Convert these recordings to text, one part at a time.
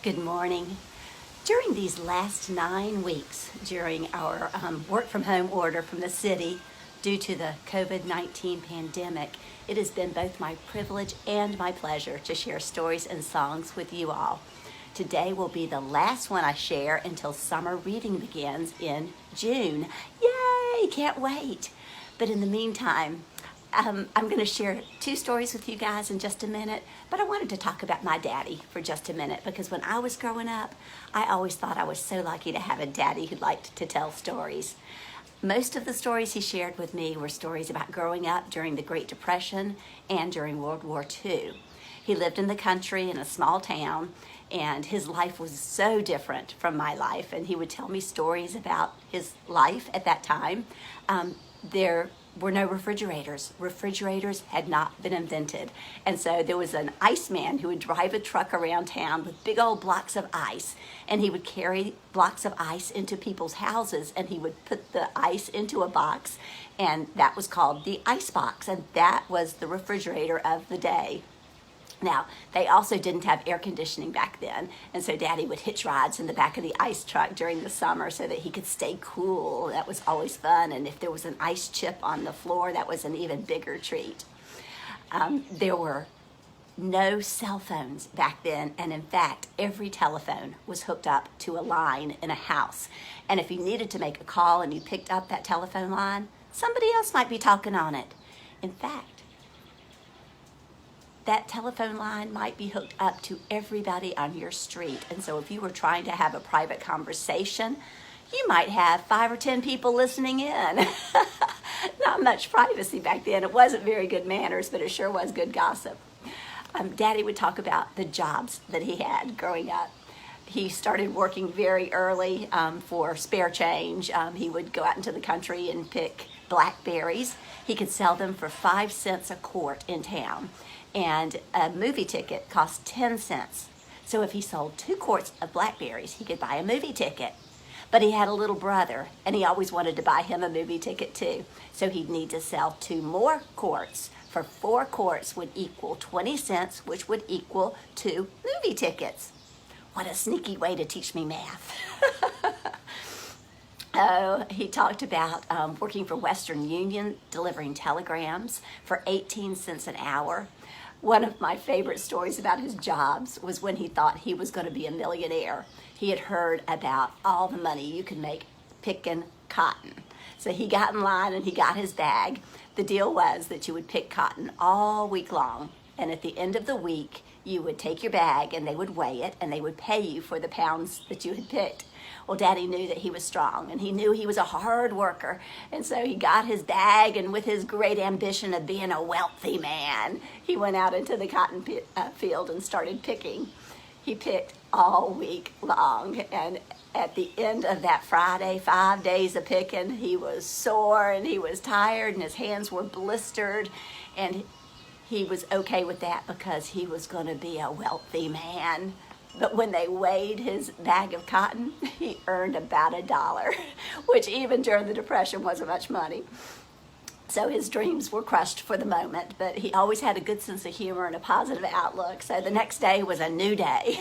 Good morning. During these last 9 weeks, during our work from home order from the city due to the COVID-19 pandemic, it has been both my privilege and my pleasure to share stories and songs with you all. Today will be the last one I share until summer reading begins in June. Yay! Can't wait. But in the meantime, I'm going to share 2 stories with you guys in just a minute, but I wanted to talk about my daddy for just a minute because when I was growing up, I always thought I was so lucky to have a daddy who liked to tell stories. Most of the stories he shared with me were stories about growing up during the Great Depression and during World War II. He lived in the country in a small town, and his life was so different from my life, and he would tell me stories about his life at that time. There were no refrigerators. Refrigerators had not been invented. And so there was an iceman who would drive a truck around town with big old blocks of ice, and he would carry blocks of ice into people's houses, and he would put the ice into a box, and that was called the ice box, and that was the refrigerator of the day. Now, they also didn't have air conditioning back then, and so Daddy would hitch rides in the back of the ice truck during the summer so that he could stay cool. That was always fun, and if there was an ice chip on the floor, that was an even bigger treat. There were no cell phones back then, and in fact, every telephone was hooked up to a line in a house. And if you needed to make a call and you picked up that telephone line, somebody else might be talking on it. In fact, that telephone line might be hooked up to everybody on your street. And so if you were trying to have a private conversation, you might have 5 or 10 people listening in. Not much privacy back then. It wasn't very good manners, but it sure was good gossip. Daddy would talk about the jobs that he had growing up. He started working very early for spare change. He would go out into the country and pick blackberries. He could sell them for 5 cents a quart in town. And a movie ticket cost 10 cents. So if he sold 2 quarts of blackberries, he could buy a movie ticket. But he had a little brother, and he always wanted to buy him a movie ticket too. So he'd need to sell 2 more quarts. For 4 quarts would equal 20 cents, which would equal 2 movie tickets. What a sneaky way to teach me math. Oh, he talked about working for Western Union, delivering telegrams for 18 cents an hour. One of my favorite stories about his jobs was when he thought he was going to be a millionaire. He had heard about all the money you could make picking cotton. So he got in line and he got his bag. The deal was that you would pick cotton all week long, and at the end of the week, you would take your bag and they would weigh it and they would pay you for the pounds that you had picked. Well, Daddy knew that he was strong, and he knew he was a hard worker, and so he got his bag, and with his great ambition of being a wealthy man, he went out into the cotton field and started picking. He picked all week long, and at the end of that Friday, 5 days of picking, he was sore, and he was tired, and his hands were blistered, and he was okay with that because he was going to be a wealthy man. But when they weighed his bag of cotton, he earned about $1, which even during the Depression wasn't much money. So his dreams were crushed for the moment, but he always had a good sense of humor and a positive outlook. So the next day was a new day.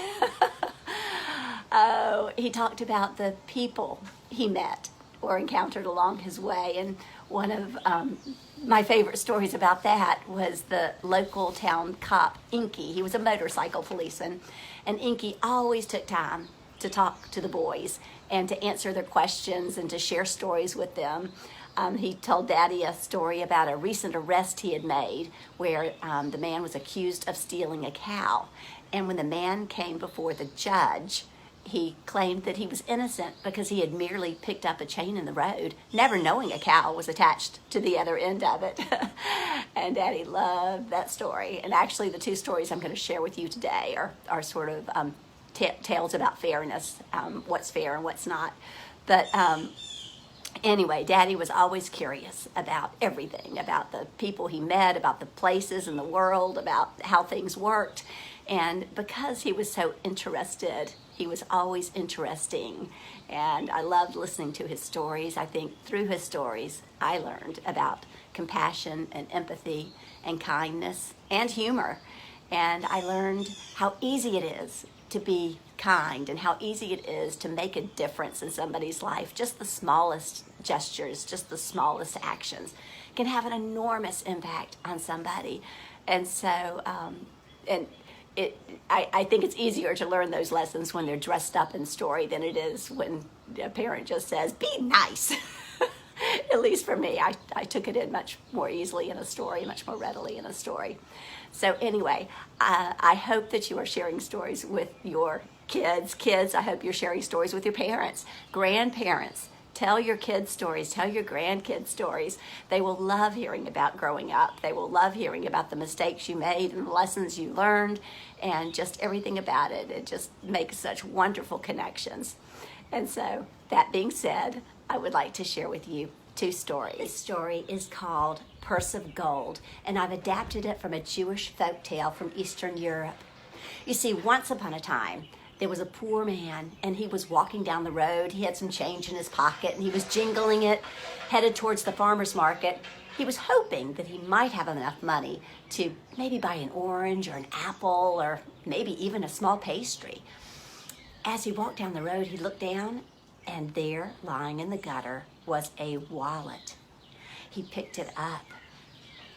Oh, he talked about the people he met or encountered along his way. And one of my favorite stories about that was the local town cop, Inky. He was a motorcycle policeman, and Inky always took time to talk to the boys and to answer their questions and to share stories with them. He told Daddy a story about a recent arrest he had made where the man was accused of stealing a cow. And when the man came before the judge, he claimed that he was innocent because he had merely picked up a chain in the road, never knowing a cow was attached to the other end of it. And Daddy loved that story. And actually, the 2 stories I'm going to share with you today are sort of tales about fairness, what's fair and what's not. But anyway, Daddy was always curious about everything, about the people he met, about the places in the world, about how things worked. And because he was so interested, he was always interesting. And I loved listening to his stories. I think through his stories, I learned about compassion and empathy and kindness and humor. And I learned how easy it is to be kind and how easy it is to make a difference in somebody's life. Just the smallest gestures, just the smallest actions can have an enormous impact on somebody. And so, I think it's easier to learn those lessons when they're dressed up in story than it is when a parent just says, be nice. At least for me, I took it in much more easily in a story, much more readily in a story. So anyway, I hope that you are sharing stories with your kids. Kids, I hope you're sharing stories with your parents, grandparents. Tell your kids stories, tell your grandkids stories. They will love hearing about growing up. They will love hearing about the mistakes you made and the lessons you learned and just everything about it. It just makes such wonderful connections. And so, that being said, I would like to share with you two stories. This story is called Purse of Gold, and I've adapted it from a Jewish folk tale from Eastern Europe. You see, once upon a time, there was a poor man, and he was walking down the road. He had some change in his pocket, and he was jingling it, headed towards the farmer's market. He was hoping that he might have enough money to maybe buy an orange or an apple or maybe even a small pastry. As he walked down the road, he looked down, and there, lying in the gutter, was a wallet. He picked it up,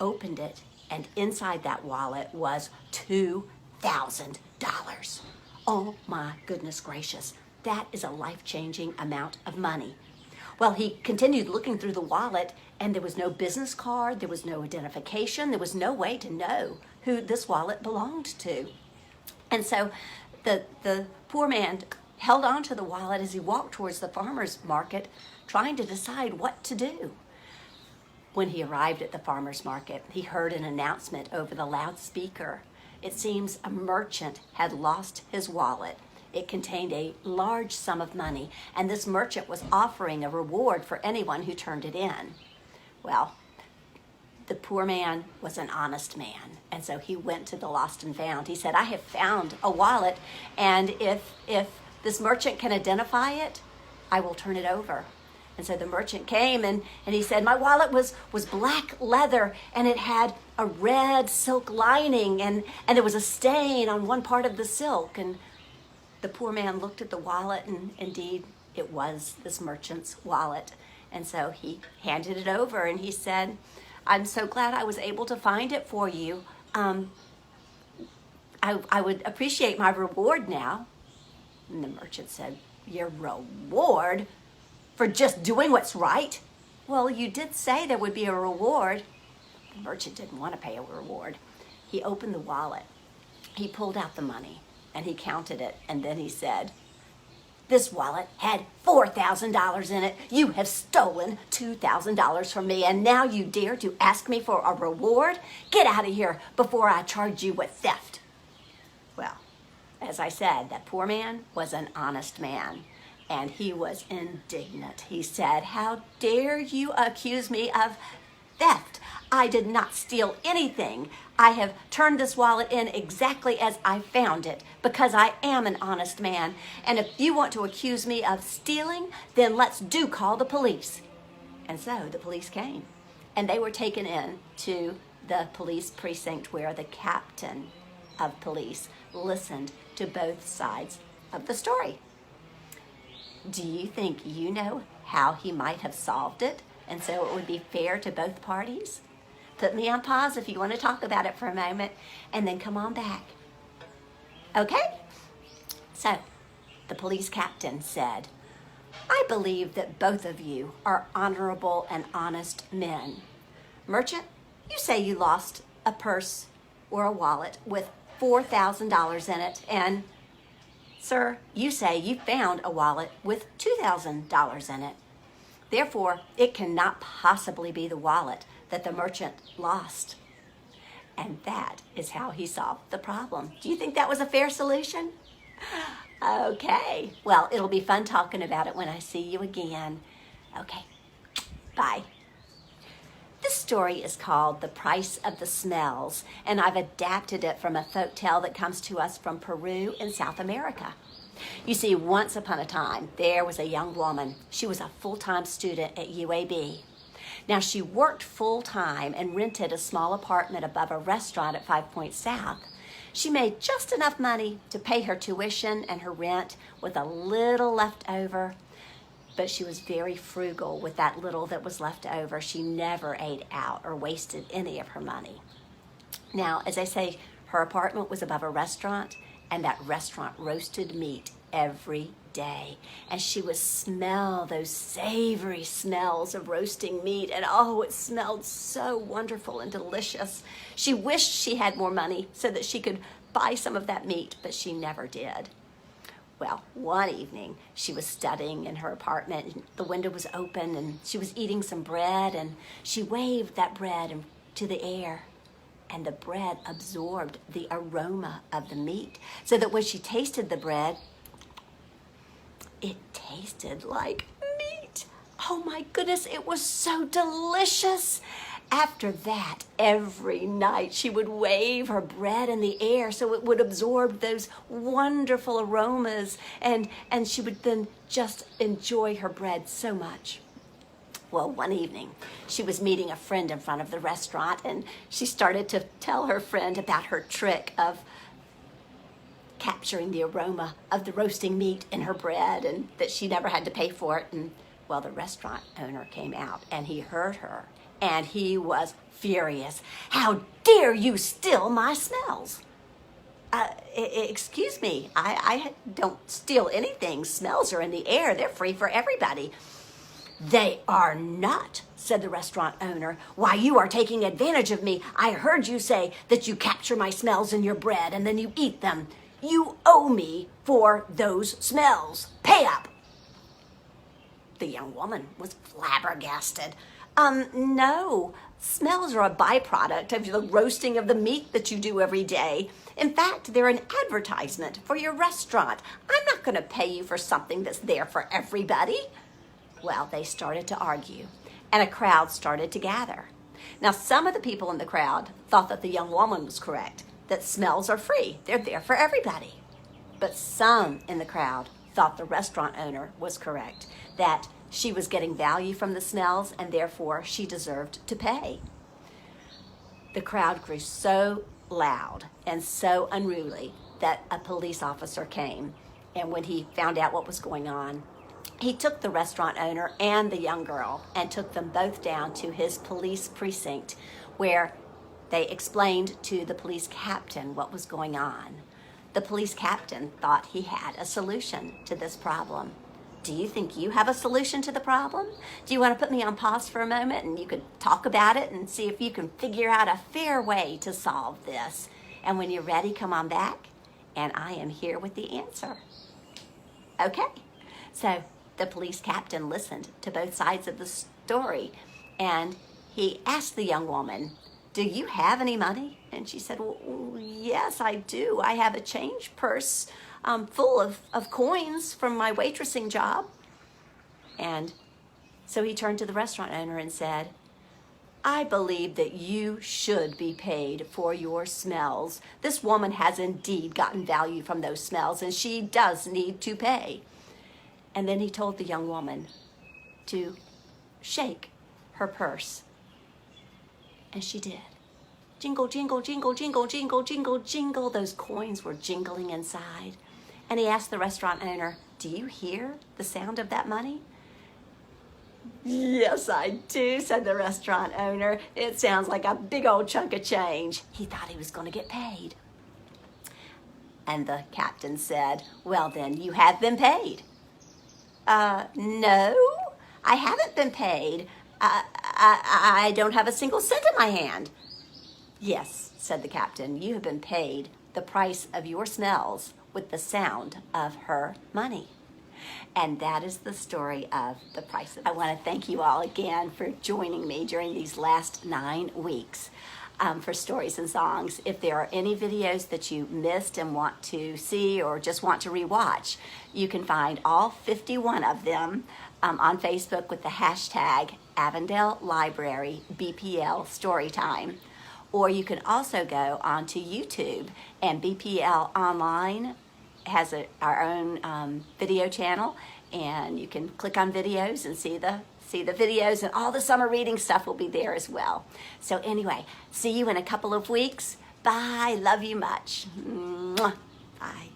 opened it, and inside that wallet was $2,000. Oh my goodness gracious, that is a life-changing amount of money. Well, he continued looking through the wallet, and there was no business card, there was no identification, there was no way to know who this wallet belonged to. And so the poor man held on to the wallet as he walked towards the farmer's market, trying to decide what to do. When he arrived at the farmer's market, he heard an announcement over the loudspeaker. It seems a merchant had lost his wallet. It contained a large sum of money, and this merchant was offering a reward for anyone who turned it in. Well, the poor man was an honest man, and so he went to the lost and found. He said, I have found a wallet, and if this merchant can identify it, I will turn it over. And so the merchant came and he said, my wallet was black leather, and it had a red silk lining, and there was a stain on one part of the silk. And the poor man looked at the wallet, and indeed it was this merchant's wallet. And so he handed it over, and he said, I'm so glad I was able to find it for you. I would appreciate my reward now. And the merchant said, your reward? For just doing what's right? Well, you did say there would be a reward. The merchant didn't want to pay a reward. He opened the wallet. He pulled out the money, and he counted it, and then he said, this wallet had $4,000 in it. You have stolen $2,000 from me, and now you dare to ask me for a reward? Get out of here before I charge you with theft. Well, as I said, that poor man was an honest man. And he was indignant. He said, how dare you accuse me of theft? I did not steal anything. I have turned this wallet in exactly as I found it because I am an honest man. And if you want to accuse me of stealing, then let's call the police. And so the police came, and they were taken in to the police precinct where the captain of police listened to both sides of the story. Do you think you know how he might have solved it, and so it would be fair to both parties? Put me on pause if you want to talk about it for a moment, and then come on back. Okay? So, the police captain said, I believe that both of you are honorable and honest men. Merchant, you say you lost a purse or a wallet with $4,000 in it, and sir, you say you found a wallet with $2,000 in it. Therefore, it cannot possibly be the wallet that the merchant lost. And that is how he solved the problem. Do you think that was a fair solution? Okay. Well, it'll be fun talking about it when I see you again. Okay. Bye. This story is called The Price of the Smells, and I've adapted it from a folk tale that comes to us from Peru in South America. You see, once upon a time, there was a young woman. She was a full-time student at UAB. Now, she worked full-time and rented a small apartment above a restaurant at 5 Points South. She made just enough money to pay her tuition and her rent with a little left over, but she was very frugal with that little that was left over. She never ate out or wasted any of her money. Now, as I say, her apartment was above a restaurant, and that restaurant roasted meat every day. And she would smell those savory smells of roasting meat, and oh, it smelled so wonderful and delicious. She wished she had more money so that she could buy some of that meat, but she never did. Well, one evening, she was studying in her apartment, and the window was open, and she was eating some bread, and she waved that bread into the air, and the bread absorbed the aroma of the meat, so that when she tasted the bread, it tasted like meat. Oh my goodness, it was so delicious. After that, every night she would wave her bread in the air so it would absorb those wonderful aromas, and she would then just enjoy her bread so much. Well, one evening, she was meeting a friend in front of the restaurant, and she started to tell her friend about her trick of capturing the aroma of the roasting meat in her bread, and that she never had to pay for it. And well, the restaurant owner came out, and he heard her, and he was furious. "How dare you steal my smells?" Excuse me, I don't steal anything. Smells are in the air. They're free for everybody. "They are not," said the restaurant owner. "Why, you are taking advantage of me. I heard you say that you capture my smells in your bread and then you eat them. You owe me for those smells. Pay up." The young woman was flabbergasted. No, smells are a byproduct of the roasting of the meat that you do every day. In fact, they're an advertisement for your restaurant. I'm not going to pay you for something that's there for everybody." Well, they started to argue, and a crowd started to gather. Now, some of the people in the crowd thought that the young woman was correct, that smells are free. They're there for everybody. But some in the crowd thought the restaurant owner was correct, that she was getting value from the smells, and therefore she deserved to pay. The crowd grew so loud and so unruly that a police officer came, and when he found out what was going on, he took the restaurant owner and the young girl and took them both down to his police precinct, where they explained to the police captain what was going on. The police captain thought he had a solution to this problem. Do you think you have a solution to the problem? Do you want to put me on pause for a moment and you could talk about it and see if you can figure out a fair way to solve this? And when you're ready, come on back, and I am here with the answer. Okay, so the police captain listened to both sides of the story, and he asked the young woman, "Do you have any money?" And she said, "Well, yes, I do. I have a change purse full of coins from my waitressing job." And so he turned to the restaurant owner and said, "I believe that you should be paid for your smells. This woman has indeed gotten value from those smells, and she does need to pay." And then he told the young woman to shake her purse. And she did. Jingle, jingle, jingle, jingle, jingle, jingle, jingle. Those coins were jingling inside. And he asked the restaurant owner, "Do you hear the sound of that money?" "Yes, I do," said the restaurant owner. "It sounds like a big old chunk of change." He thought he was going to get paid. And the captain said, "Well, then, you have been paid." No, I haven't been paid. I don't have a single cent in my hand." "Yes," said the captain, "you have been paid the price of your smells with the sound of her money." And that is the story of the price of. I want to thank you all again for joining me during these last 9 weeks for Stories and Songs. If there are any videos that you missed and want to see or just want to rewatch, you can find all 51 of them on Facebook with the hashtag Avondale Library BPL Storytime. Or you can also go onto YouTube, and BPL Online has our own video channel, and you can click on videos and see the videos, and all the summer reading stuff will be there as well. So anyway, see you in a couple of weeks. Bye. Love you much. Mwah. Bye.